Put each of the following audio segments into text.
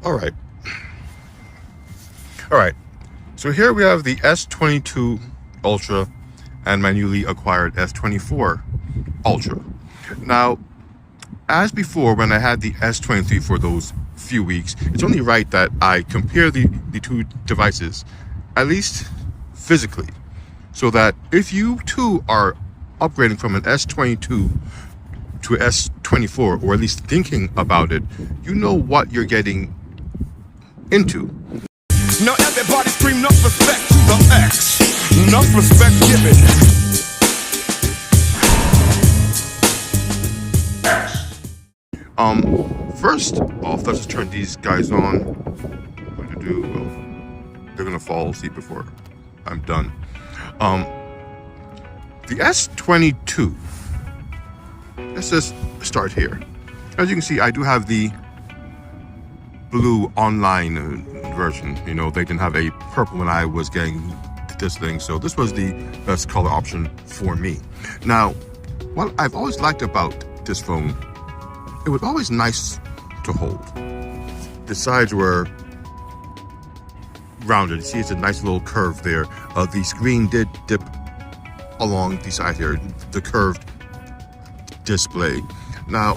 All right. So here we have the S22 Ultra and my newly acquired S24 Ultra. Now, as before, when I had the S23 for those few weeks, it's only right that I compare the two devices, at least physically, so that if you too are upgrading from an S22 to an S24, or at least thinking about it, you know what you're getting into. Now everybody scream enough respect to the X. Enough respect given. First off, let's just turn these guys on. What to do? Well, they're gonna fall asleep before I'm done. The S22. Let's just start here. As you can see, I do have the blue online version. You know, they didn't have a purple when I was getting this thing, so this was the best color option for me. Now, what I've always liked about this phone, it was always nice to hold. The sides were rounded. You see, it's a nice little curve there. The screen did dip along the side here, the curved display. Now,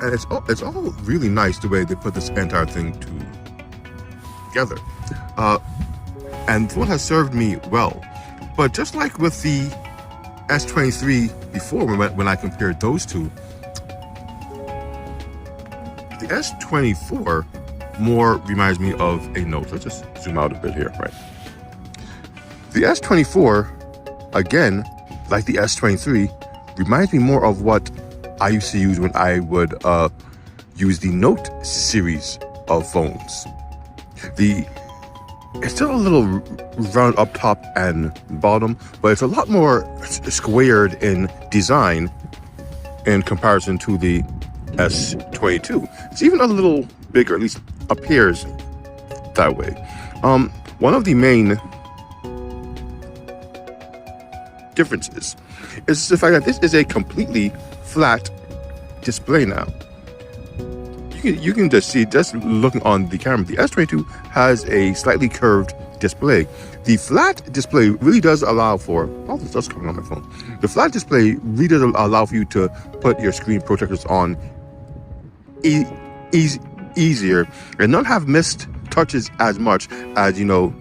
and it's all really nice the way they put this entire thing together. And what has served me well. But just like with the S23 before, when I compared those two, the S24 more reminds me of a Note. Let's just zoom out a bit here, right? The S24, again, like the S23, reminds me more of what I used to use when I would use the Note series of phones. It's still a little round up top and bottom, but it's a lot more squared in design in comparison to the S22. It's even a little bigger, at least appears that way. One of the main differences is the fact that this is a completely flat display now. You can just see, just looking on the camera, the S22 has a slightly curved display. The flat display really does allow for, all this stuff's coming on my phone. The flat display really does allow for you to put your screen protectors on easier and not have missed touches as much as, you know,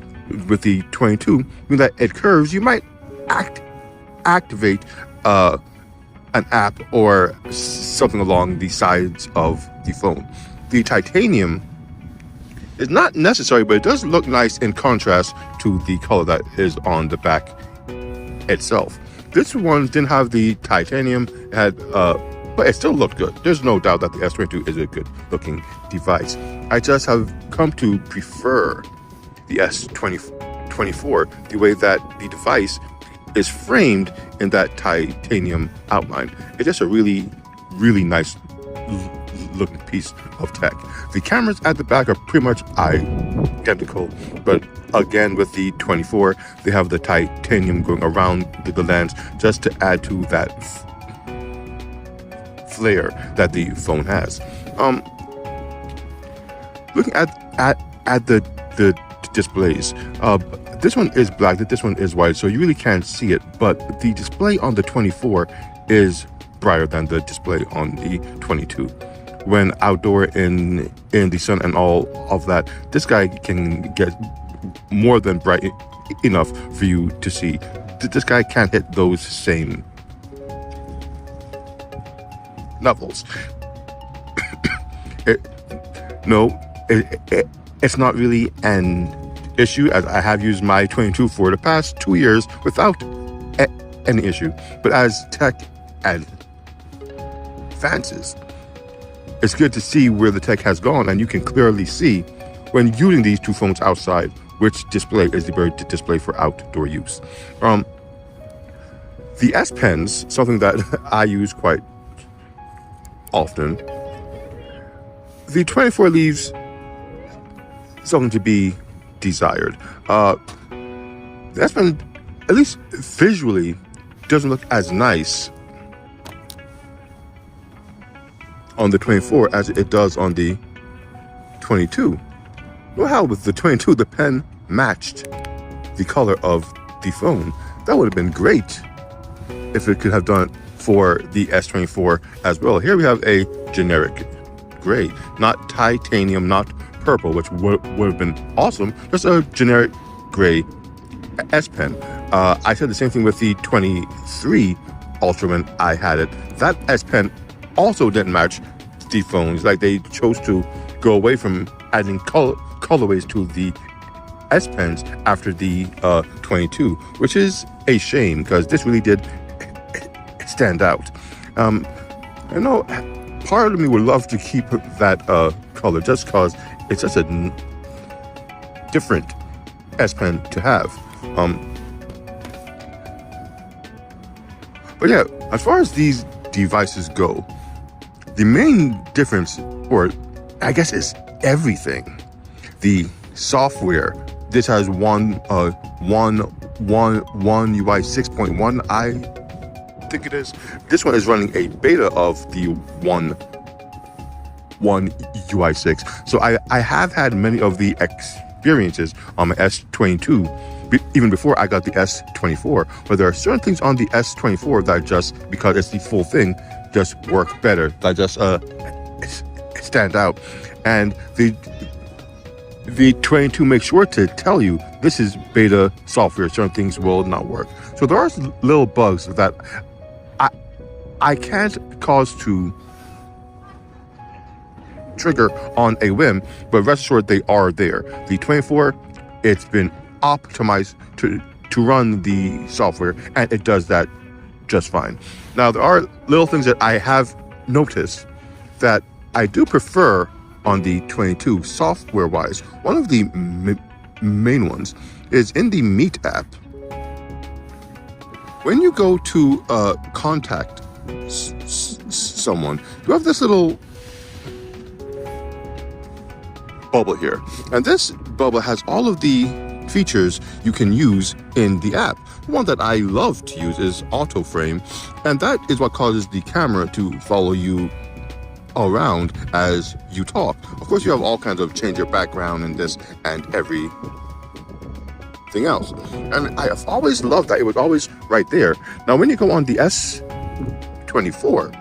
with the 22. When that it curves, you might activate an app or something along the sides of the phone. The titanium is not necessary, but it does look nice in contrast to the color that is on the back itself. This one didn't have the titanium, it had, but it still looked good. There's no doubt that the S22 is a good looking device. I just have come to prefer the S24, the way that the device is framed in that titanium outline. It's just a really, really nice looking piece of tech. The cameras at the back are pretty much identical, but again, with the 24, they have the titanium going around the lens just to add to that flair that the phone has. Looking at the displays, this one is black, this one is white, so you really can't see it, but the display on the 24 is brighter than the display on the 22. When outdoor in the sun and all of that, this guy can get more than bright enough for you to see. This guy can't hit those same levels. It's not really an issue, as I have used my 22 for the past 2 years without any issue. But as tech advances, it's good to see where the tech has gone, and you can clearly see when using these two phones outside which display is the better display for outdoor use. The S Pens, something that I use quite often. The 24 leaves something to be desired. The S Pen, at least visually, doesn't look as nice on the 24 as it does on the 22. Well, how with the 22, the pen matched the color of the phone. That would have been great if it could have done it for the S24 as well. Here we have a generic gray, not titanium, not purple, which would have been awesome. Just a generic gray S Pen. I said the same thing with the 23 Ultra when I had it. That S Pen also didn't match the phones. Like, they chose to go away from adding colorways to the S Pens after the 22, which is a shame because this really did stand out. I know part of me would love to keep that color just because it's such a different S Pen to have. But yeah, as far as these devices go, the main difference, or I guess is everything. The software. This has one UI 6.1, I think it is. This one is running a beta of the one UI 6. So I have had many of the experiences on my S22 even before I got the S24, but there are certain things on the S24 that just, because it's the full thing, just work better, that just stand out. And the 22 makes sure to tell you this is beta software, certain things will not work. So there are little bugs that I can't cause to trigger on a whim, but rest assured they are there. The 24, it's been optimized to run the software, and it does that just fine. Now, there are little things that I have noticed that I do prefer on the 22 software-wise. One of the main ones is in the Meet app. When you go to contact someone, you have this little bubble here, and this bubble has all of the features you can use in the app. One that I love to use is auto frame, and that is what causes the camera to follow you around as you talk. Of course, you have all kinds of change your background and this and everything else. And I have always loved that it was always right there. Now, when you go on the S24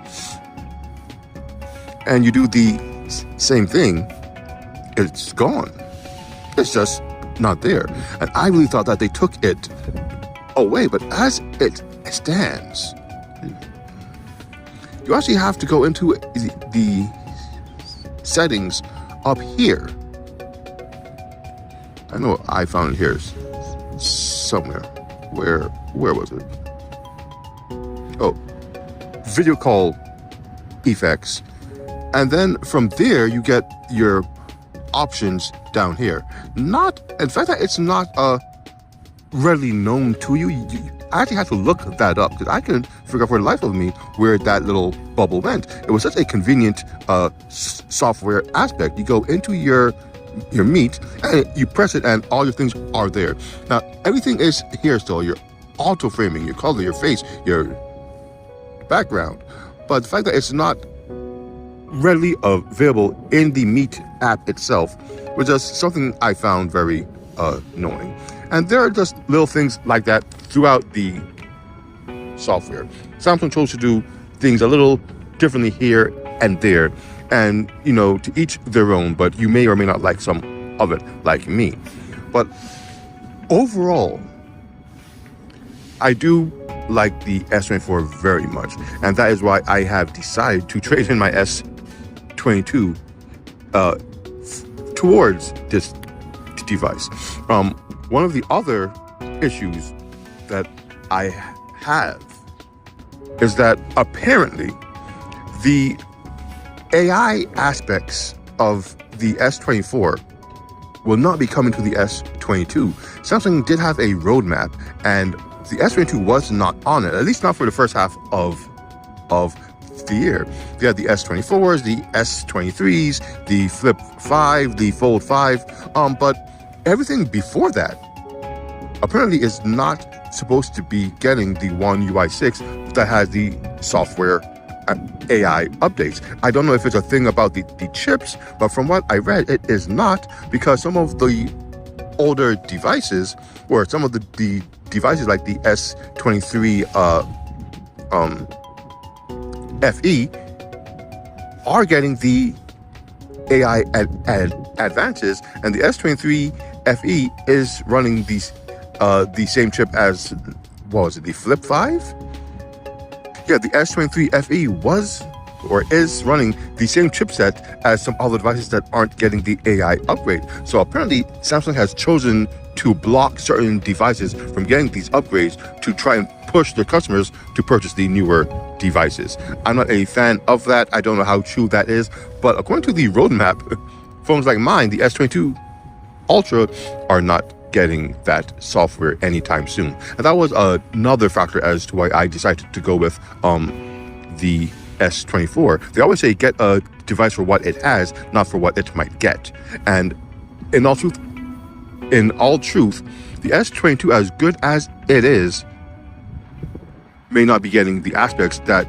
and you do the same thing, it's gone. It's just not there. And I really thought that they took it away, but as it stands, you actually have to go into the settings up here. I know I found it here somewhere. Where was it? Oh, video call effects. And then from there, you get your options down here. In fact, it's not readily known to you. I actually have to look that up because I couldn't figure out for the life of me where that little bubble went. It was such a convenient software aspect. You go into your Meet and you press it and all your things are there. Now, everything is here still. Your auto framing, your color, your face, your background. But the fact that it's not readily available in the Meet app itself was just something I found very annoying. And there are just little things like that throughout the software. Samsung chose to do things a little differently here and there, and to each their own, but you may or may not like some of it, like me. But overall, I do like the S24 very much, and that is why I have decided to trade in my S22 towards this device. One of the other issues that I have is that apparently the AI aspects of the S24 will not be coming to the S22. Samsung did have a roadmap, and the S22 was not on it, at least not for the first half of the year. They had the S24s, the S23s, the Flip 5, the Fold 5, but everything before that apparently is not supposed to be getting the One UI 6 that has the software AI updates. I don't know if it's a thing about the chips, but from what I read, it is not, because some of the older devices, or some of the devices like the S23 FE, are getting the AI advances, and the S23 FE is running the same chip as, what was it, the Flip 5? Yeah, the S23 FE was or is running the same chipset as some other devices that aren't getting the AI upgrade. So apparently Samsung has chosen to block certain devices from getting these upgrades to try and push their customers to purchase the newer devices. I'm not a fan of that. I don't know how true that is, but according to the roadmap, phones like mine, the S22 Ultra, are not getting that software anytime soon. And that was another factor as to why I decided to go with the S24. They always say get a device for what it has, not for what it might get. And in all truth, the S22, as good as it is, may not be getting the aspects that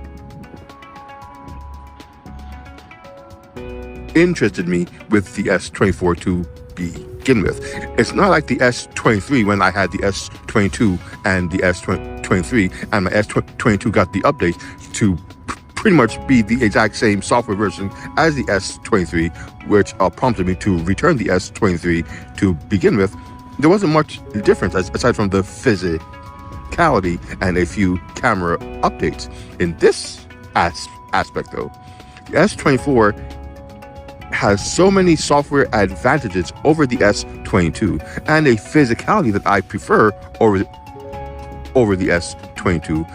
interested me with the S24 to begin with. It's not like the S23 when I had the S22 and the S23, and my S22 got the update to pretty much be the exact same software version as the S23, which prompted me to return the S23 to begin with. There wasn't much difference aside from the physicality and a few camera updates. In this aspect though, the S24 has so many software advantages over the S22 and a physicality that I prefer over the S22.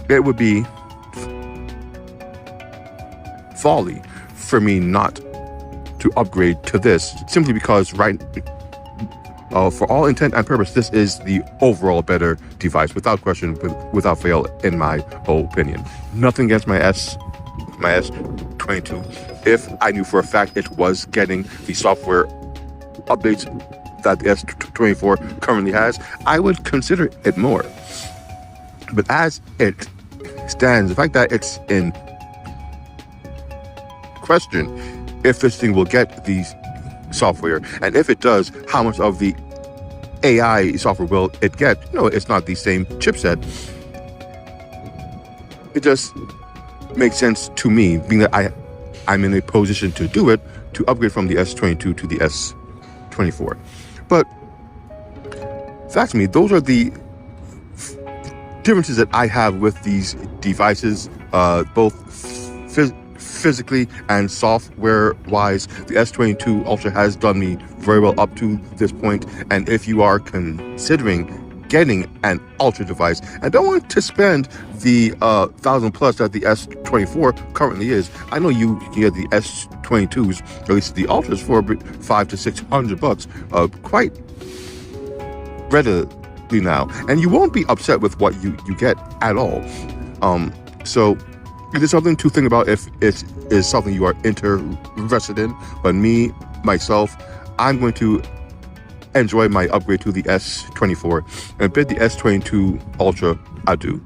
It would be folly for me not to upgrade to this, simply because for all intent and purpose, this is the overall better device, without question, without fail, in my opinion. Nothing against my S22. If I knew for a fact it was getting the software updates that the S24 currently has, I would consider it more. But as it stands, the fact that it's in question if this thing will get the software, and if it does, how much of the AI software will it get? No, it's not the same chipset. It just makes sense to me, being that I'm in a position to do it, to upgrade from the S22 to the S24. But fact to me, those are the differences that I have with these devices, both physically and software wise. The S22 Ultra has done me very well up to this point, and if you are considering getting an Ultra device and don't want to spend the $1,000+ that the S24 currently is, I know you can get the S22s, or at least the Ultras, for $500 to $600 quite readily now, and you won't be upset with what you get at all. So it is something to think about if it is something you are interested in. But myself, I'm going to enjoy my upgrade to the S24 and bid the S22 Ultra adieu.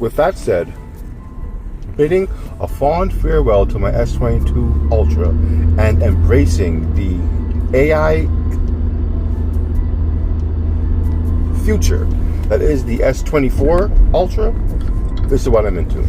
With that said, bidding a fond farewell to my S22 Ultra and embracing the AI future that is the S24 Ultra, this is what I'm into.